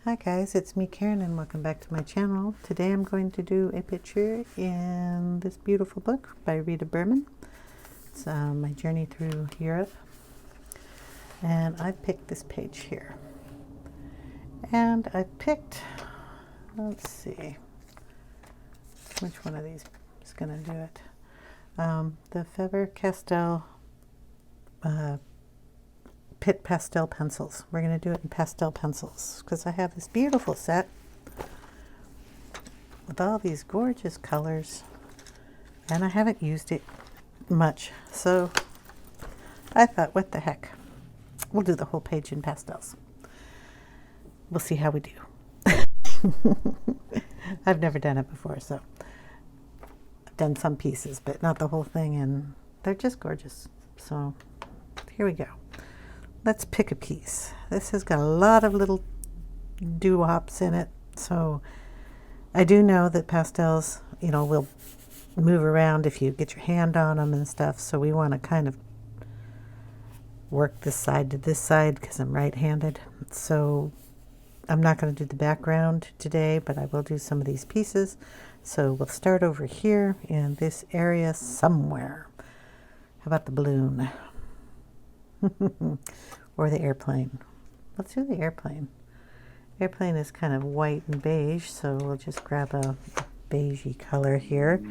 Hi guys, it's me Karen and welcome back to my channel. Today I'm going to do a picture in this beautiful book by Rita Berman. It's my journey through Europe, and I picked this page here. And I picked, let's see, which one of these is going to do it. The Faber Castell Pitt pastel pencils. We're going to do it in pastel pencils because I have this beautiful set with all these gorgeous colors and I haven't used it much, so I thought, what the heck, we'll do the whole page in pastels. We'll see how we do. I've never done it before, so I've done some pieces but not the whole thing, and they're just gorgeous. So here we go. Let's pick a piece. This has got a lot of little doo-wops in it, so I do know that pastels, you know, will move around if you get your hand on them and stuff, so we want to kind of work this side to this side because I'm right-handed. So I'm not going to do the background today, but I will do some of these pieces. So we'll start over here in this area somewhere. How about the balloon? Or the airplane. Let's do the airplane. Airplane is kind of white and beige, so we'll just grab a beigey color here.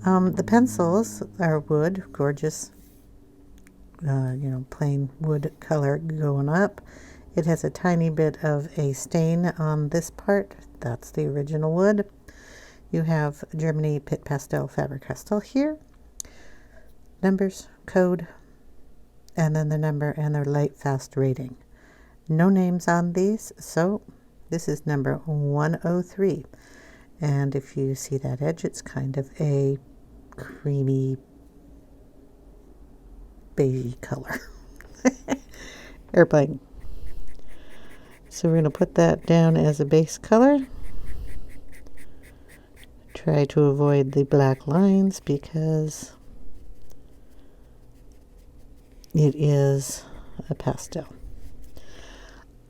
The pencils are wood, gorgeous, you know, plain wood color going up. It has a tiny bit of a stain on this part. That's the original wood. You have Germany Pitt Pastel Faber Castell here. Numbers, code, and then the number and their light fast rating. No names on these, so this is number 103. And if you see that edge, it's kind of a creamy beige color. Airplane. So we're going to put that down as a base color. Try to avoid the black lines because it is a pastel.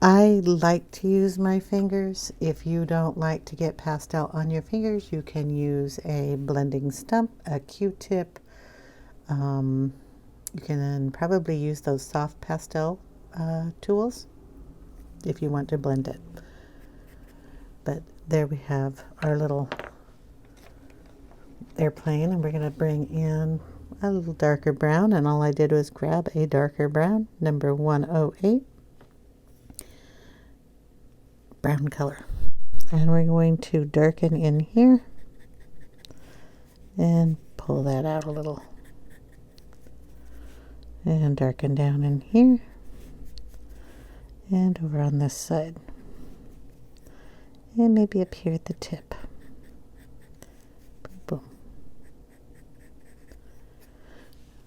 I like to use my fingers. If you don't like to get pastel on your fingers, you can use a blending stump, a Q-tip. You can probably use those soft pastel tools if you want to blend it. But there we have our little airplane, and we're going to bring in a little darker brown, and all I did was grab a darker brown, number 108, brown color, and we're going to darken in here and pull that out a little, and darken down in here and over on this side, and maybe up here at the tip. Boom.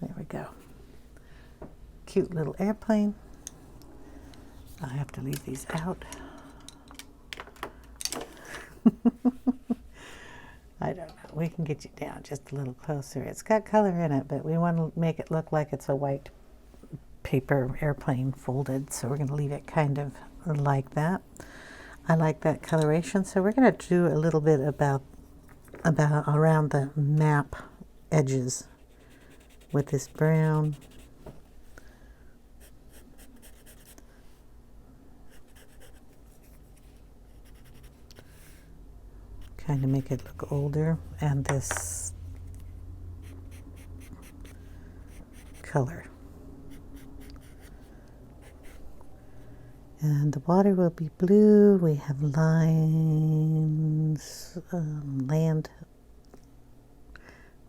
There we go. Cute little airplane. I have to leave these out. I don't know. We can get you down just a little closer. It's got color in it, but we want to make it look like it's a white paper airplane folded, so we're going to leave it kind of like that. I like that coloration, so we're going to do a little bit about around the map edges with this brown. Kind of make it look older, and this color. And the water will be blue. We have lines, land.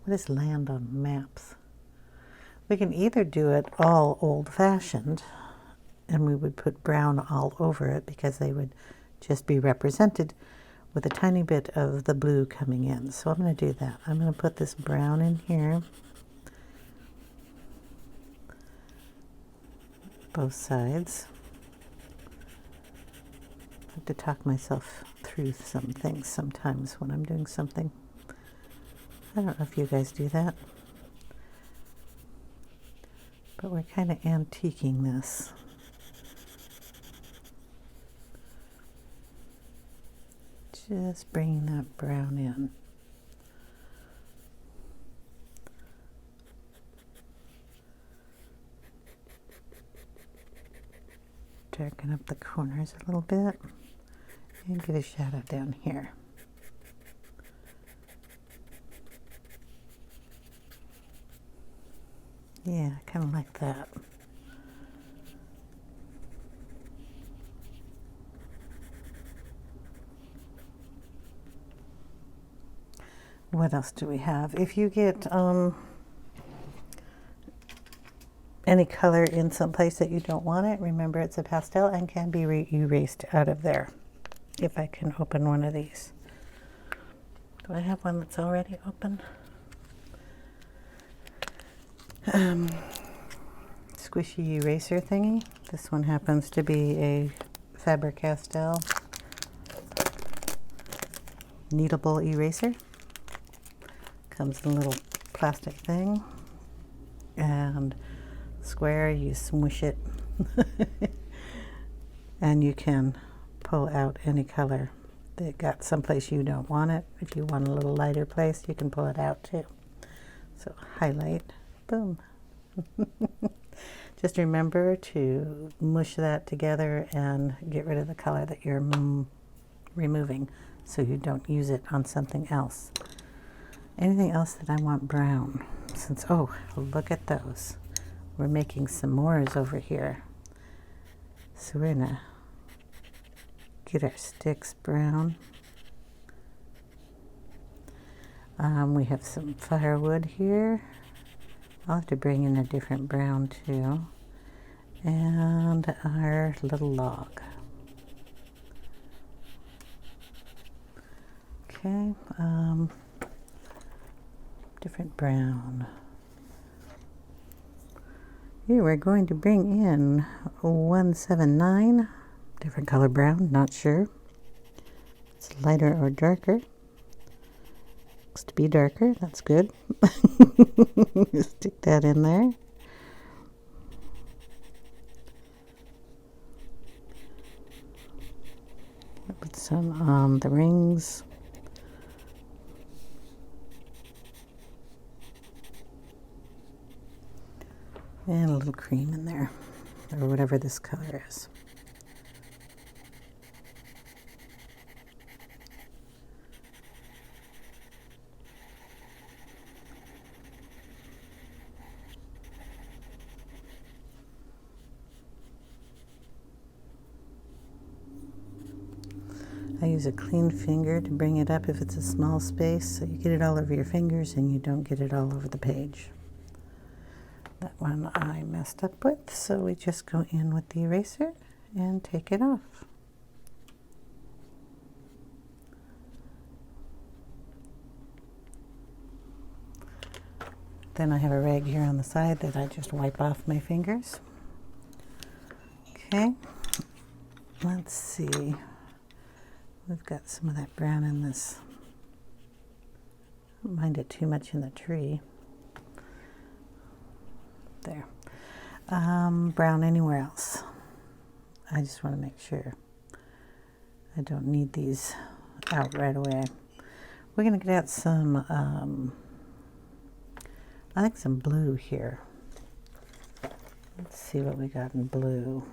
What is land on maps? We can either do it all old-fashioned, and we would put brown all over it because they would just be represented with a tiny bit of the blue coming in. So I'm going to do that. I'm going to put this brown in here, both sides. I have to talk myself through some things sometimes when I'm doing something. I don't know if you guys do that, but we're kind of antiquing this. Just bringing that brown in. Darken up the corners a little bit and get a shadow down here. Yeah, I kind of like that. What else do we have? If you get any color in some place that you don't want it, remember it's a pastel and can be erased out of there. If I can open one of these. Do I have one that's already open? Squishy eraser thingy. This one happens to be a Faber Castell kneadable eraser. Comes in a little plastic thing and square, you smush it and you can pull out any color that got someplace you don't want it. If you want a little lighter place, you can pull it out too. So highlight, boom. Just remember to mush that together and get rid of the color that you're removing so you don't use it on something else. Anything else that I want brown? Since, oh, look at those. We're making some s'mores over here. So we're gonna get our sticks brown. We have some firewood here. I'll have to bring in a different brown too. And our little log. Okay, different brown. Here we're going to bring in 179, different color brown, not sure. It's lighter or darker. Looks to be darker, that's good. Stick that in there. Put some on the rings. And a little cream in there, or whatever this color is. I use a clean finger to bring it up if it's a small space, so you get it all over your fingers and you don't get it all over the page. That one I messed up with, so we just go in with the eraser and take it off. Then I have a rag here on the side that I just wipe off my fingers. Okay, let's see. We've got some of that brown in this. I don't mind it too much in the tree. There. Brown anywhere else. I just want to make sure I don't need these out right away. We're going to get out some, I think some blue here. Let's see what we got in blue.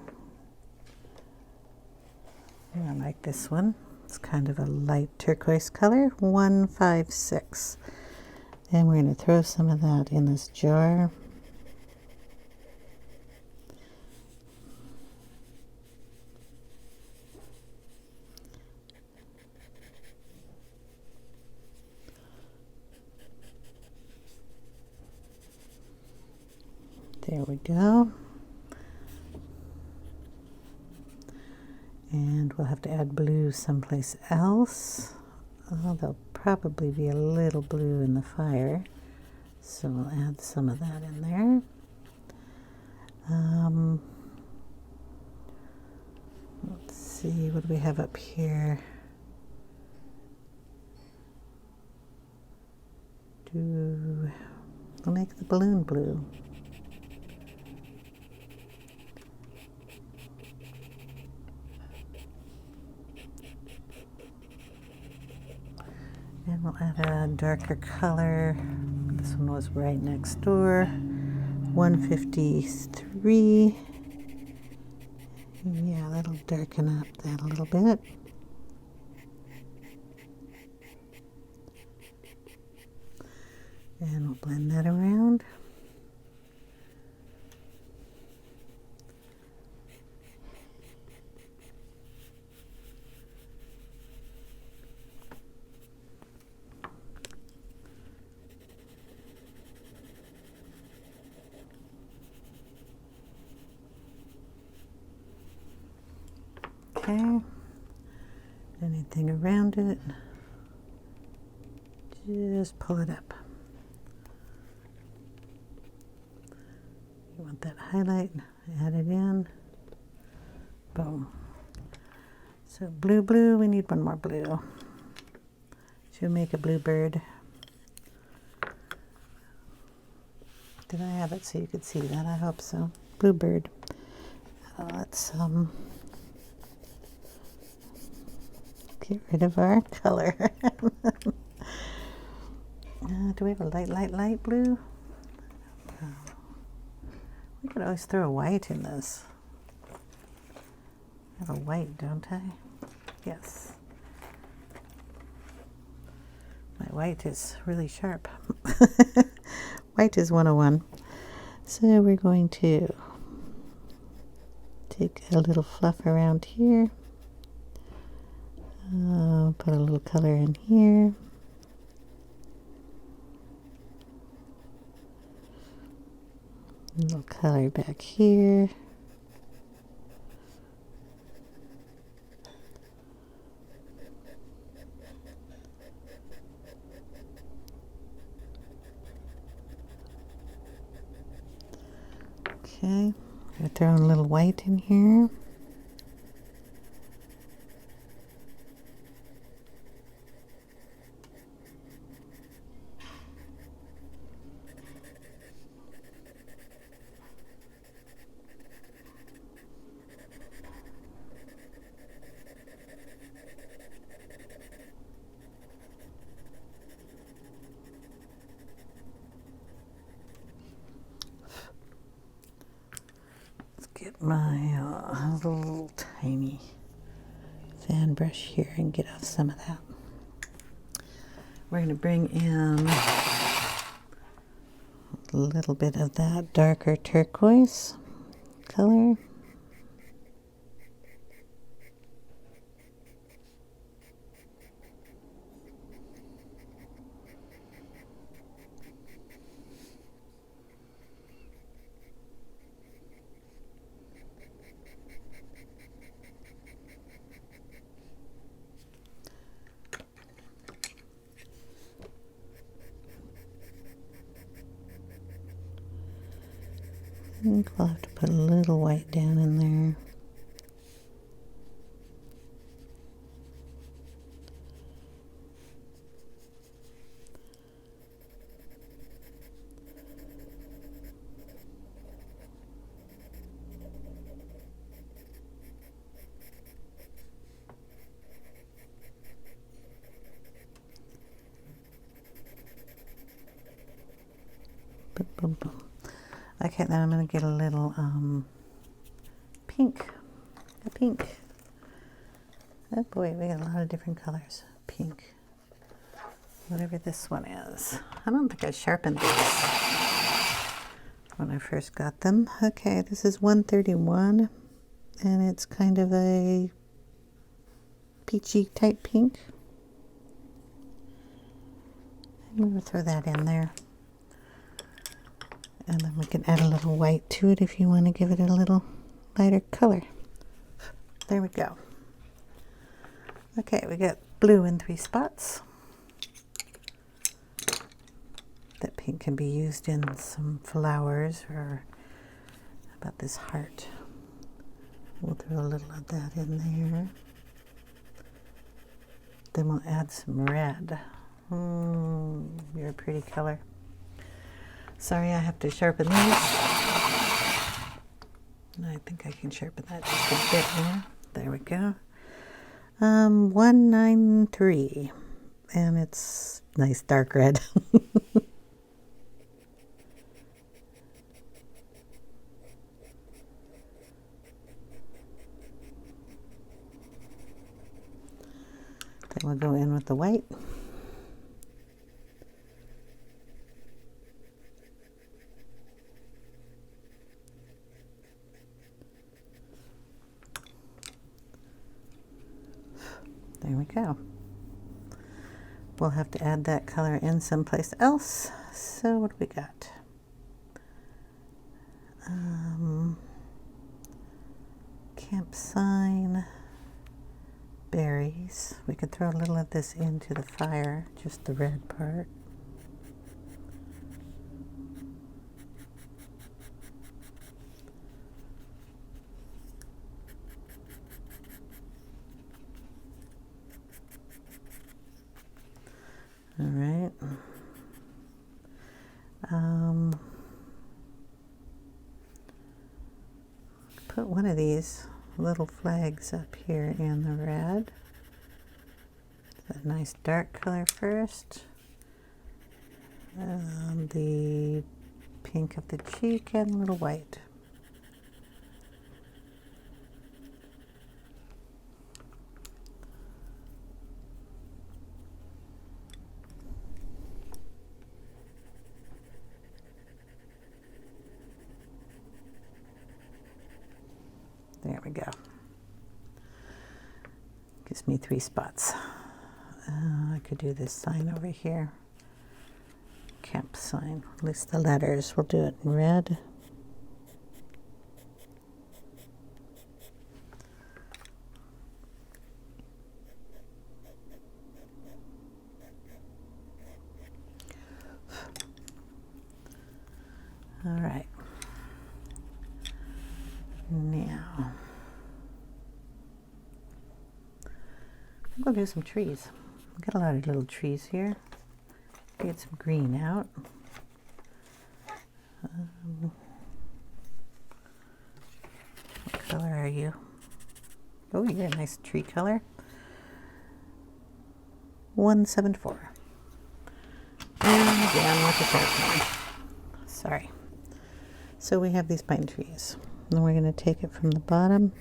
I like this one. It's kind of a light turquoise color, 156. And we're going to throw some of that in this jar. There we go. And we'll have to add blue someplace else. Oh, there'll probably be a little blue in the fire, so we'll add some of that in there. Let's see, what do we have up here? We'll make the balloon blue. And we'll add a darker color. This one was right next door. 153. Yeah, that'll darken up that a little bit. And we'll blend that around. Okay, anything around it, just pull it up. You want that highlight, add it in, boom. So blue, we need one more blue. Should make a blue bird. Did I have it so you could see that? I hope so. Blue bird. Let's get rid of our color. Do we have a light blue? We could always throw a white in this. I have a white, don't I? Yes. My white is really sharp. White is 101. So we're going to take a little fluff around here. Put a little color in here. A little color back here. Okay, we're throwing a little white in here. Get my little tiny fan brush here and get off some of that. We're going to bring in a little bit of that darker turquoise color. I think we'll have to put a little white down in there. Boom, boom, boom. Okay, then I'm going to get a little pink. A pink. Oh boy, we got a lot of different colors. Pink. Whatever this one is. I don't think I sharpened these when I first got them. Okay, this is 131, and it's kind of a peachy type pink. I'm going to throw that in there. And then we can add a little white to it if you want to give it a little lighter color. There we go. Okay, we got blue in 3 spots. That pink can be used in some flowers, or how about this heart? We'll throw a little of that in there. Then we'll add some red. You're a pretty color. Sorry, I have to sharpen these. I think I can sharpen that just a bit more. There we go. 193. and it's nice dark red. Then we'll go in with the white. There we go. We'll have to add that color in someplace else. So what do we got? Camp sign, berries. We could throw a little of this into the fire, just the red part. All right. Put one of these little flags up here in the red. That nice dark color first. The pink of the cheek and a little white. There we go. Gives me 3 spots. I could do this sign over here. Camp sign. At least the letters. We'll do it in red. All right. Now, I'm going to do some trees. I've got a lot of little trees here. Get some green out. What color are you? Oh, you're a nice tree color. 174. And again with the third one. Sorry. So we have these pine trees. And we're going to take it from the bottom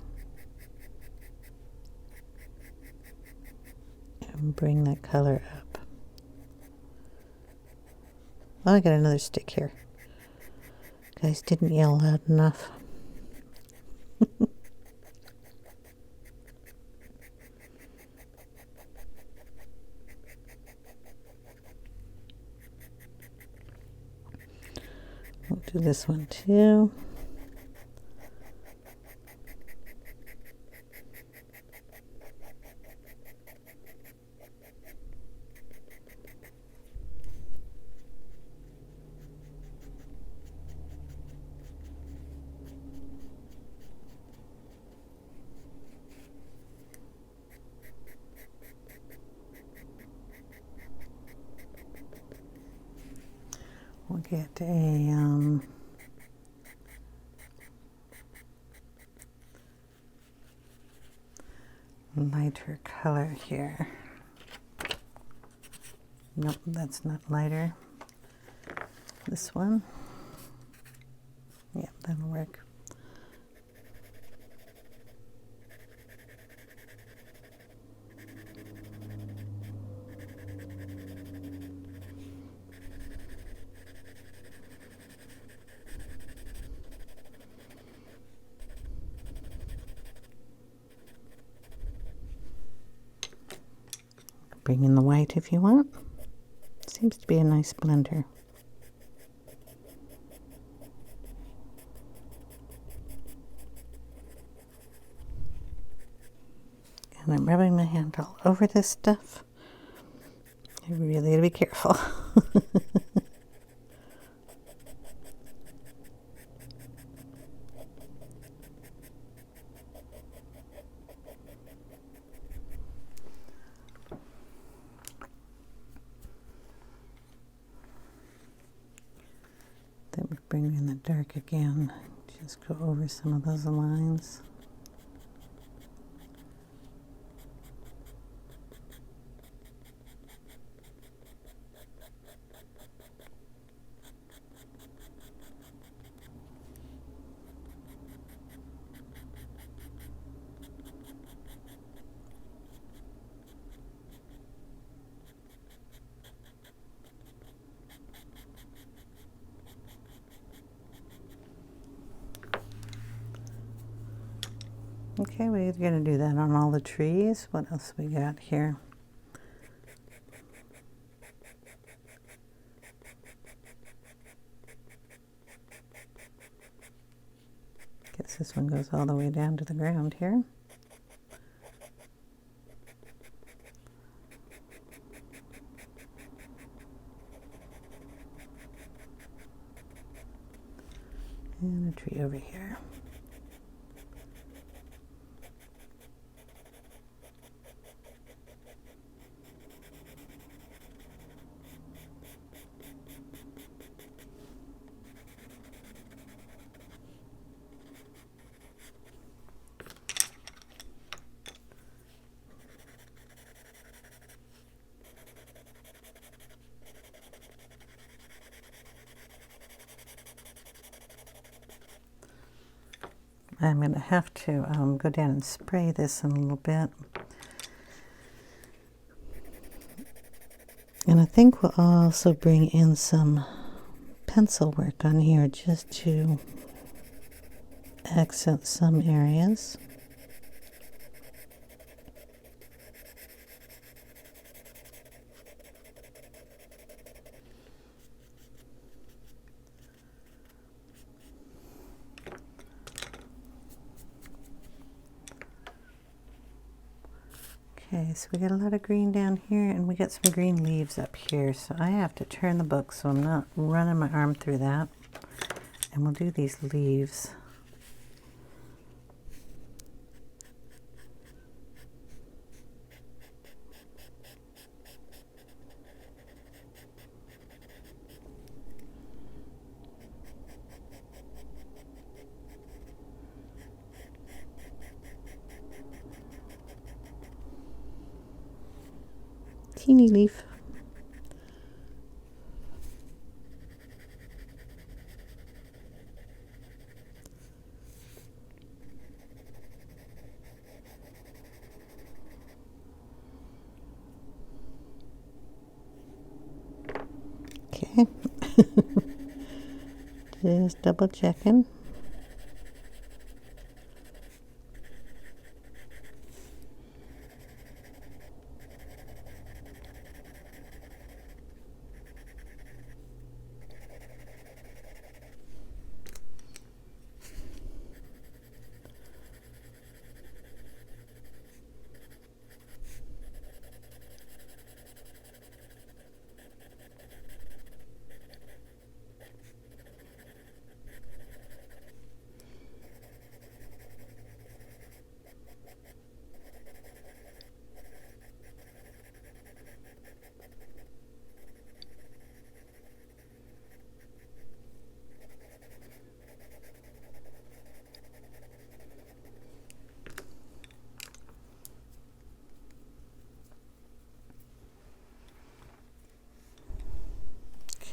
and bring that color up. Oh, I got another stick here. Guys didn't yell loud enough. We'll do this one too. We'll get a lighter color here. Nope, that's not lighter. This one. Yeah, that'll work. Bring in the white if you want. Seems to be a nice blender. And I'm rubbing my hand all over this stuff. I really gotta be careful. Bring in the dark again. Just go over some of those lines. Okay, we're going to do that on all the trees. What else we got here? Guess this one goes all the way down to the ground here. And a tree over here. I'm going to have to go down and spray this in a little bit. And I think we'll also bring in some pencil work on here just to accent some areas. Okay, so we got a lot of green down here, and we got some green leaves up here, so I have to turn the book so I'm not running my arm through that. And we'll do these leaves. Teeny leaf. Okay. Just double checking.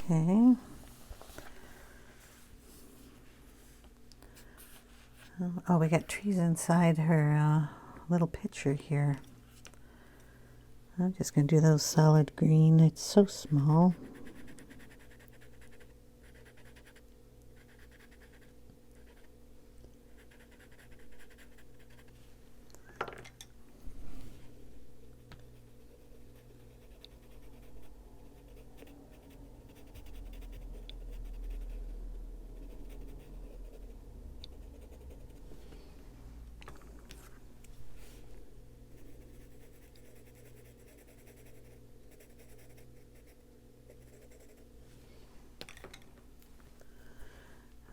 Okay. Oh, we got trees inside her little picture here. I'm just going to do those solid green. It's so small.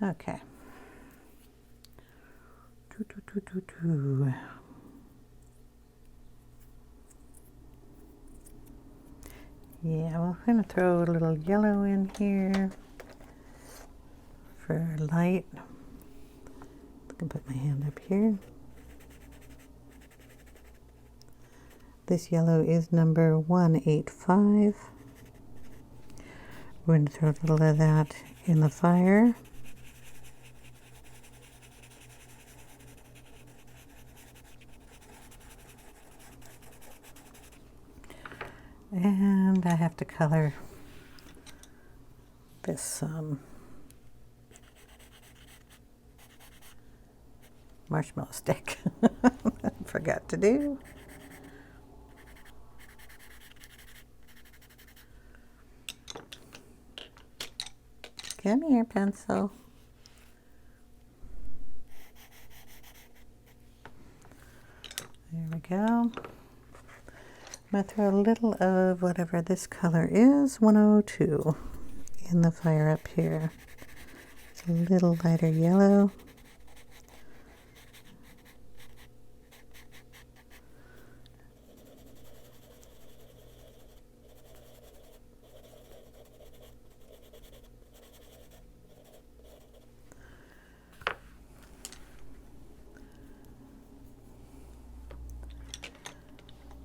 Okay. Yeah, we're going to throw a little yellow in here for light. I can put my hand up here. This yellow is number 185. We're going to throw a little of that in the fire. And I have to color this marshmallow stick. Forgot to do. Come here, pencil. There we go. I'm going to throw a little of whatever this color is, 102, in the fire up here. It's a little lighter yellow.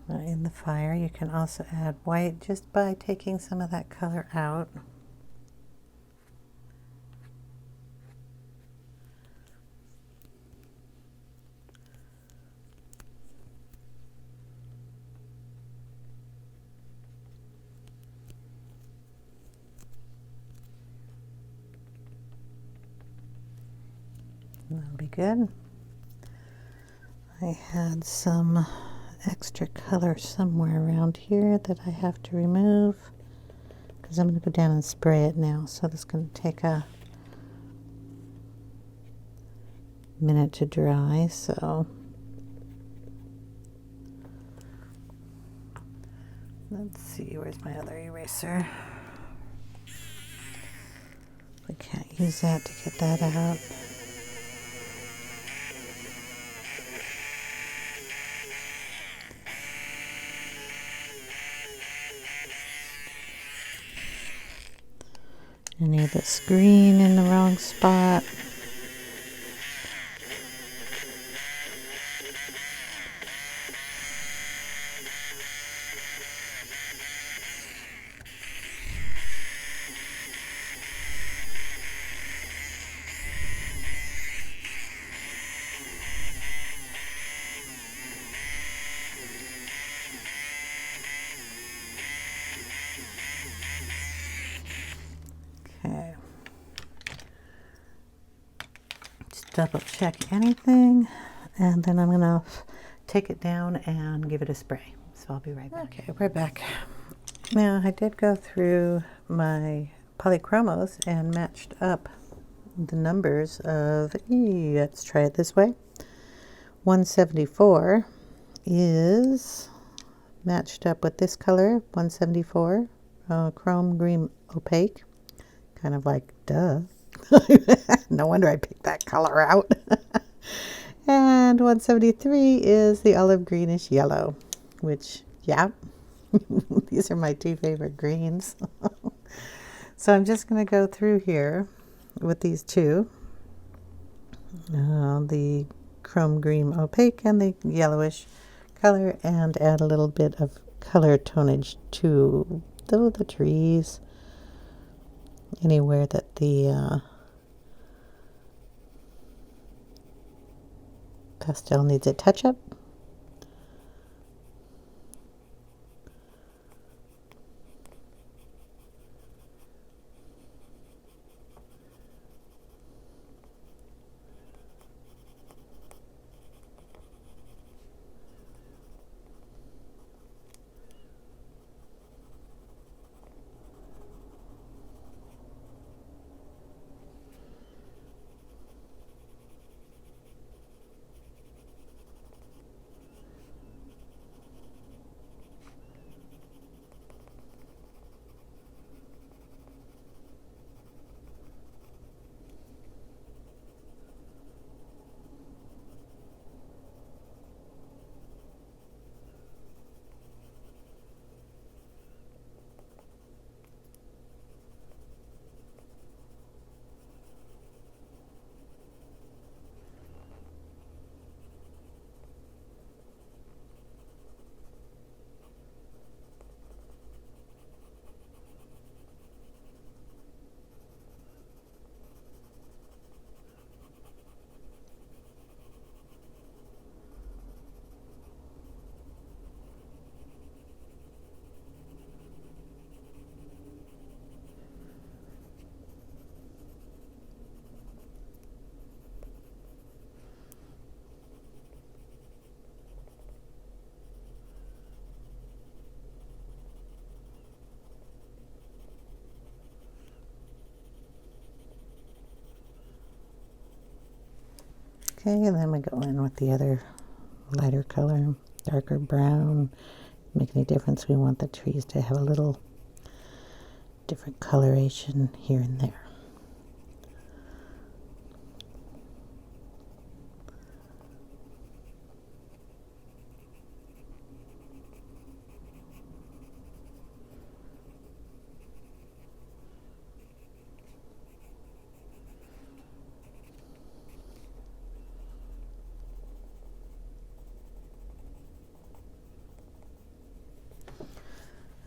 In the fire, you can also add white just by taking some of that color out. That'll be good. I had some extra color somewhere around here that I have to remove because I'm going to go down and spray it now. So this is going to take a minute to dry. So let's see, where's my other eraser? I can't use that to get that out. Any of this green in the wrong spot. Okay. Just double check anything, and then I'm gonna take it down and give it a spray. So I'll be right back. Okay, we're back. Now I did go through my Polychromos and matched up the numbers of, let's try it this way. 174 is matched up with this color, 174, chrome green opaque. Kind of like, duh. No wonder I picked that color out. And 173 is the olive greenish yellow, which, yeah, these are my two favorite greens. So I'm just going to go through here with these two, the chrome green opaque and the yellowish color, and add a little bit of color tonage to the trees, anywhere that the pastel needs a touch-up. Okay, and then we go in with the other lighter color, darker brown. Make any difference, we want the trees to have a little different coloration here and there.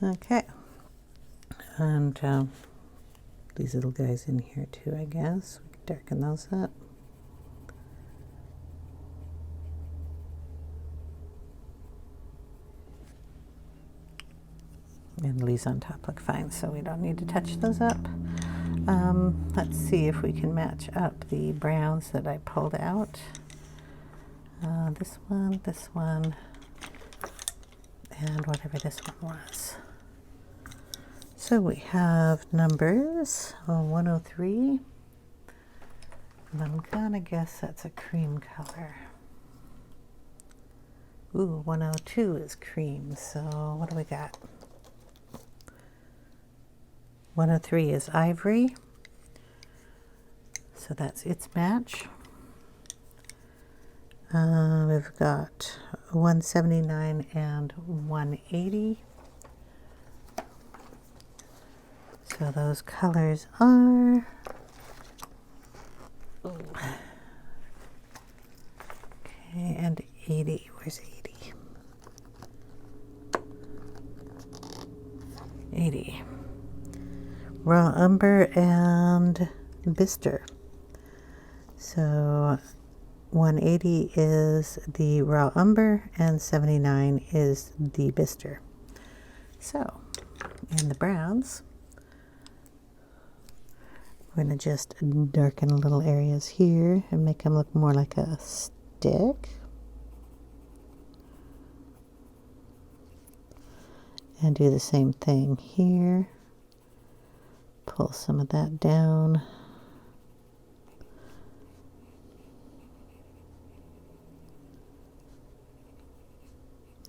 Okay, and these little guys in here too, I guess. We can darken those up. And leaves on top look fine, so we don't need to touch those up. Let's see if we can match up the browns that I pulled out. This one, and whatever this one was. So we have numbers 103, and I'm gonna guess that's a cream color. Ooh, 102 is cream, so what do we got? 103 is Ivory, so that's its match. We've got 179 and 180. So those colors are, okay, and 80, where's 80? 80. Raw Umber and Bistre. So 180 is the Raw Umber and 79 is the Bistre. So, in the browns, we're going to just darken little areas here and make them look more like a stick. And do the same thing here. Pull some of that down.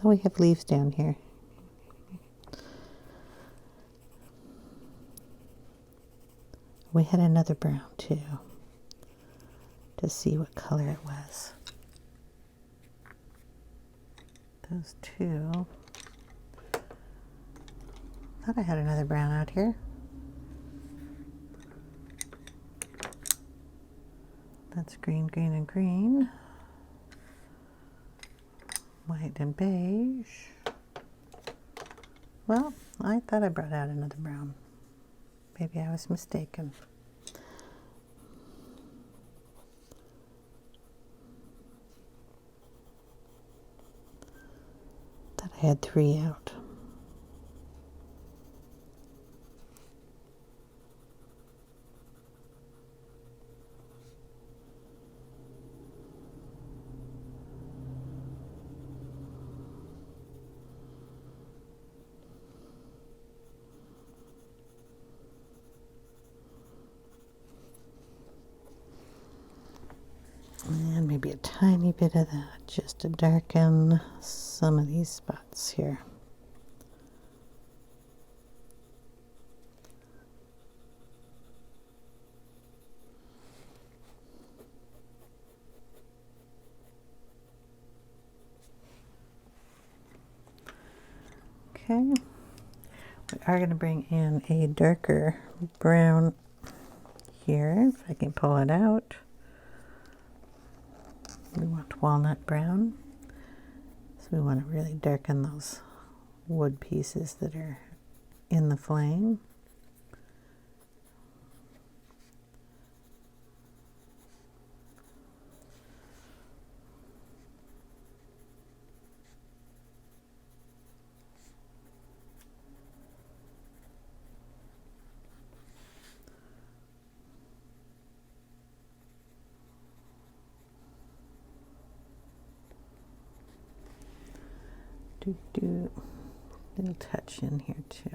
Oh, we have leaves down here. We had another brown too, to see what color it was. Those two. Thought I had another brown out here. That's green, green, and green. White and beige. Well, I thought I brought out another brown. Maybe I was mistaken. Thought I had 3 out. And maybe a tiny bit of that, just to darken some of these spots here. Okay, we are going to bring in a darker brown here, if I can pull it out. We want walnut brown, so we want to really darken those wood pieces that are in the flame. Little touch in here too.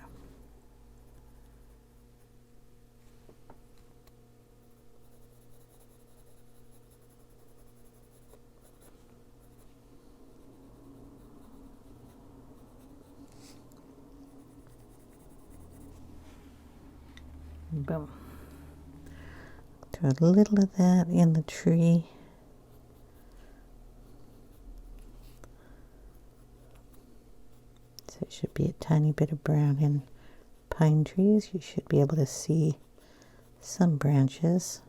Boom. Do a little of that in the tree. So it should be a tiny bit of brown in pine trees. You should be able to see some branches.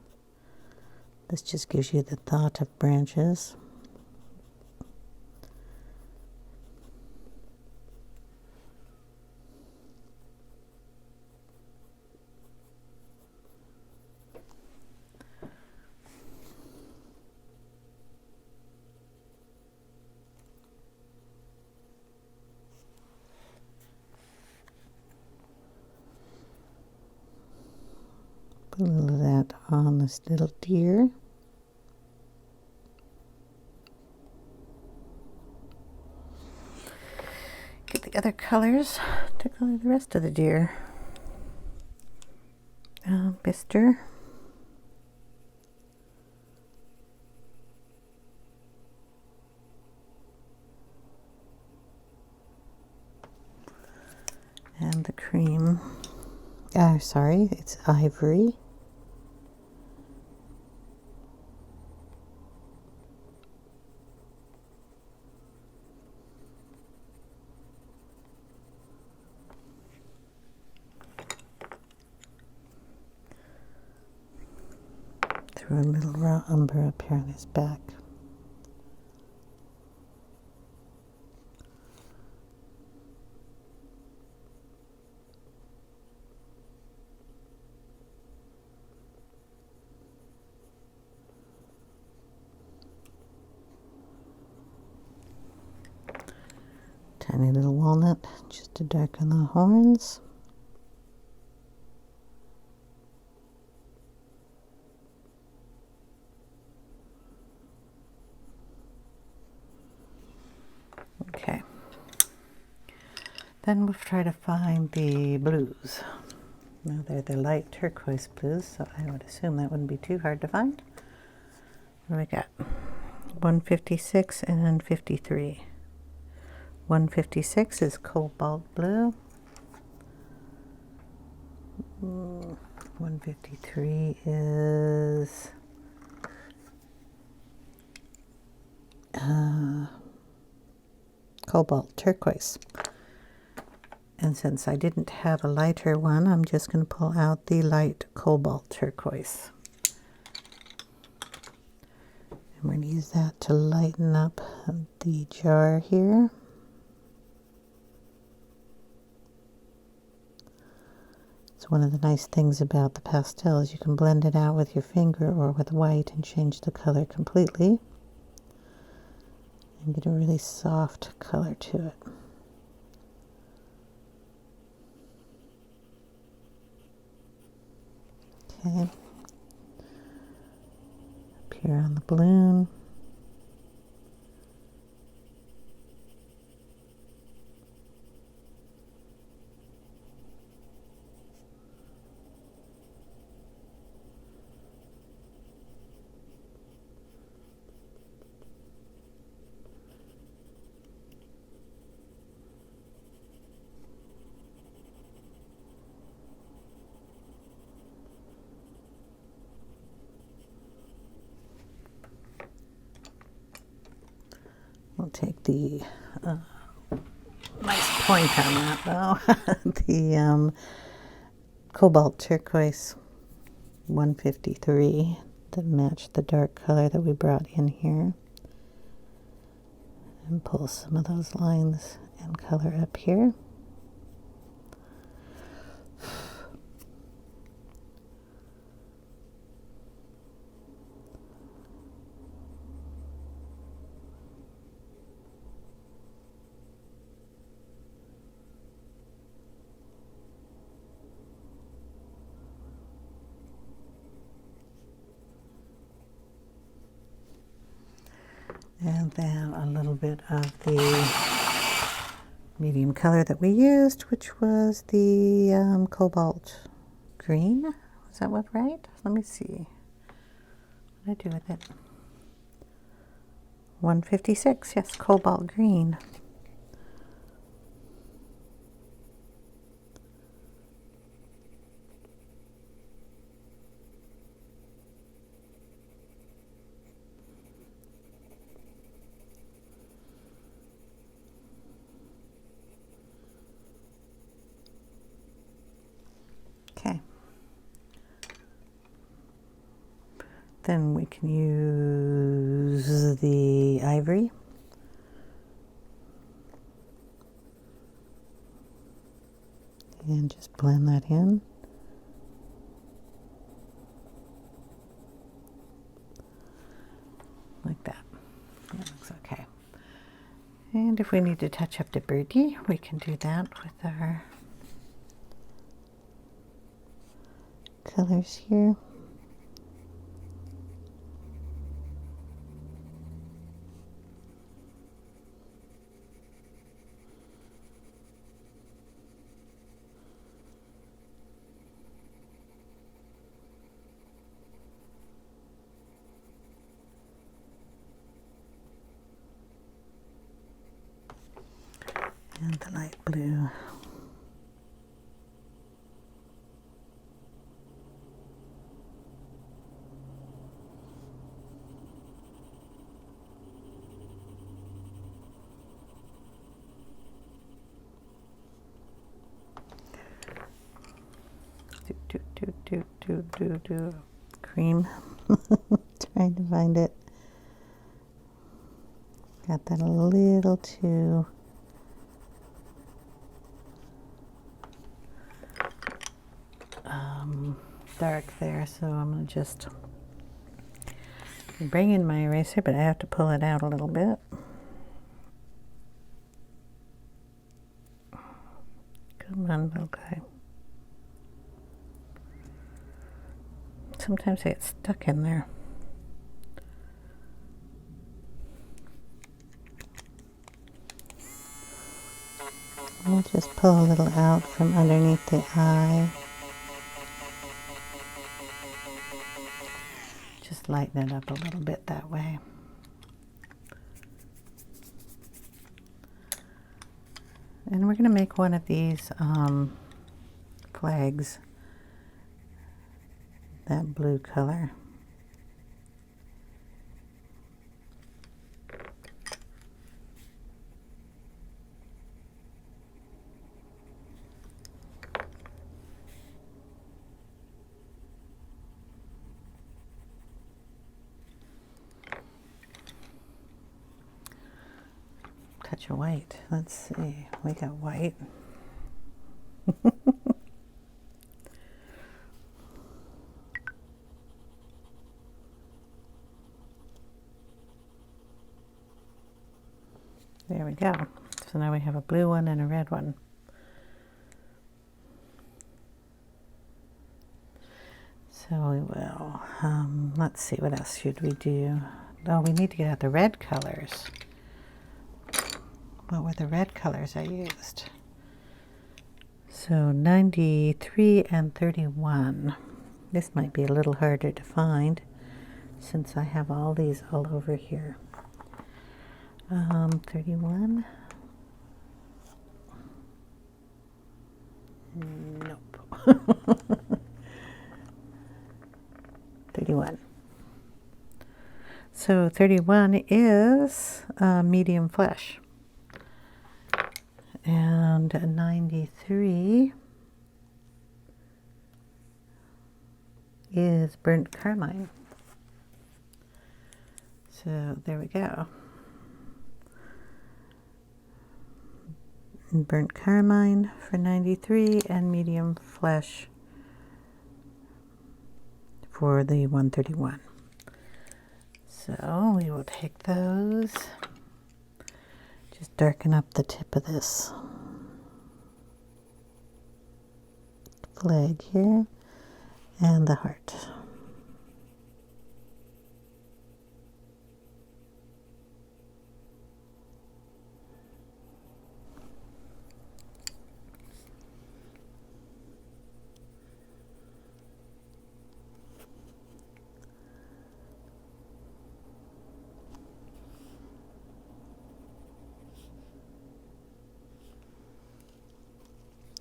This just gives you the thought of branches. Put a little of that on this little deer. Get the other colors to color the rest of the deer. Bistre. And the cream. Sorry, it's Ivory. Throw a little raw umber up here on his back. Tiny little walnut just to darken the horns. Okay. Then we'll try to find the blues. Now they're the light turquoise blues, so I would assume that wouldn't be too hard to find. What do we got? 156 and 53. 156 is cobalt blue. 153 is cobalt turquoise. And since I didn't have a lighter one, I'm just going to pull out the light cobalt turquoise. And we're going to use that to lighten up the jar here. It's one of the nice things about the pastels. You can blend it out with your finger or with white and change the color completely. And get a really soft color to it. Okay. Up here on the balloon. We'll take the nice point on that though. The cobalt turquoise 153 to match the dark color that we brought in here. And pull some of those lines and color up here. And then a little bit of the medium color that we used, which was the cobalt green. Was that what right? Let me see. What did I do with it? 156, yes, cobalt green. Okay. Then we can use the ivory. And just blend that in. Like that. That looks okay. And if we need to touch up the birdie, we can do that with our colors here. And the light blue. Do. Cream. Trying to find it. Got that a little too dark there, so I'm going to just bring in my eraser, but I have to pull it out a little bit. Come on, little guy. Sometimes I get stuck in there. I'll just pull a little out from underneath the eye. Just lighten it up a little bit that way. And we're going to make one of these flags, that blue color. Touch of white. Let's see. We got white. There we go. So now we have a blue one and a red one. So we will, let's see, what else should we do? Oh, we need to get out the red colors. What were the red colors I used? So 93 and 31. This might be a little harder to find since I have all these all over here. 31. Nope. 31. So 31 is medium flesh. And 93 is burnt carmine. So there we go. Burnt carmine for 93 and medium flesh for the 131. So we will take those, just darken up the tip of this flag here and the heart.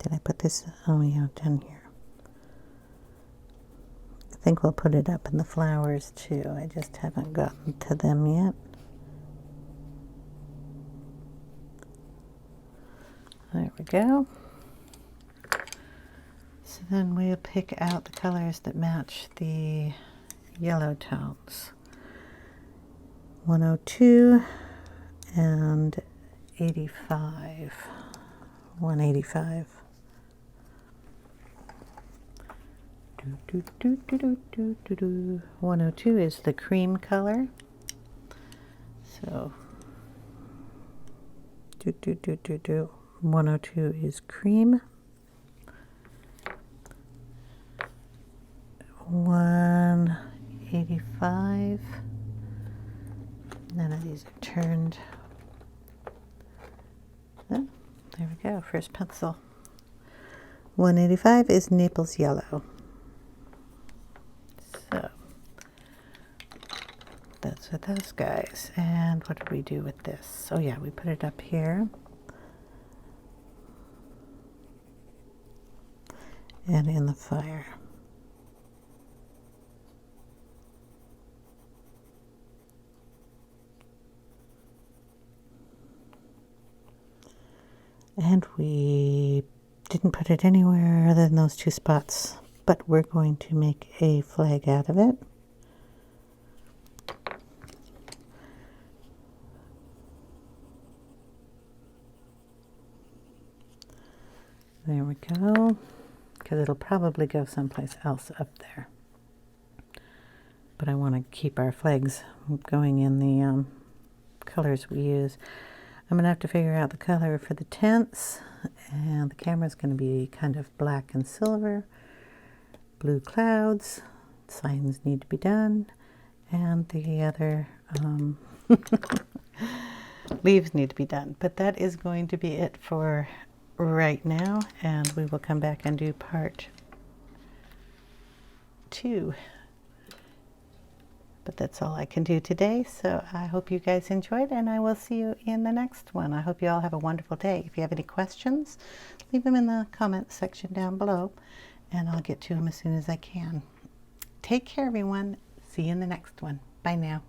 Did I put this? Oh yeah, down here. I think we'll put it up in the flowers too. I just haven't gotten to them yet. There we go. So then we'll pick out the colors that match the yellow tones. 102 and 85. 185. 102 is the cream color. So 102 is cream. 185. None of these are turned. Oh, there we go, first pencil. 185 is Naples yellow. So that's with those guys. And what did we do with this? Oh yeah, we put it up here. And in the fire. And we didn't put it anywhere other than those two spots, but we're going to make a flag out of it. There we go, because it'll probably go someplace else up there. But I want to keep our flags going in the colors we use. I'm going to have to figure out the color for the tents, and the camera's going to be kind of black and silver. Blue clouds, signs need to be done, and the other leaves need to be done. But that is going to be it for right now, and we will come back and do part 2. But that's all I can do today, so I hope you guys enjoyed, and I will see you in the next one. I hope you all have a wonderful day. If you have any questions, leave them in the comment section down below, and I'll get to them as soon as I can. Take care, everyone. See you in the next one. Bye now.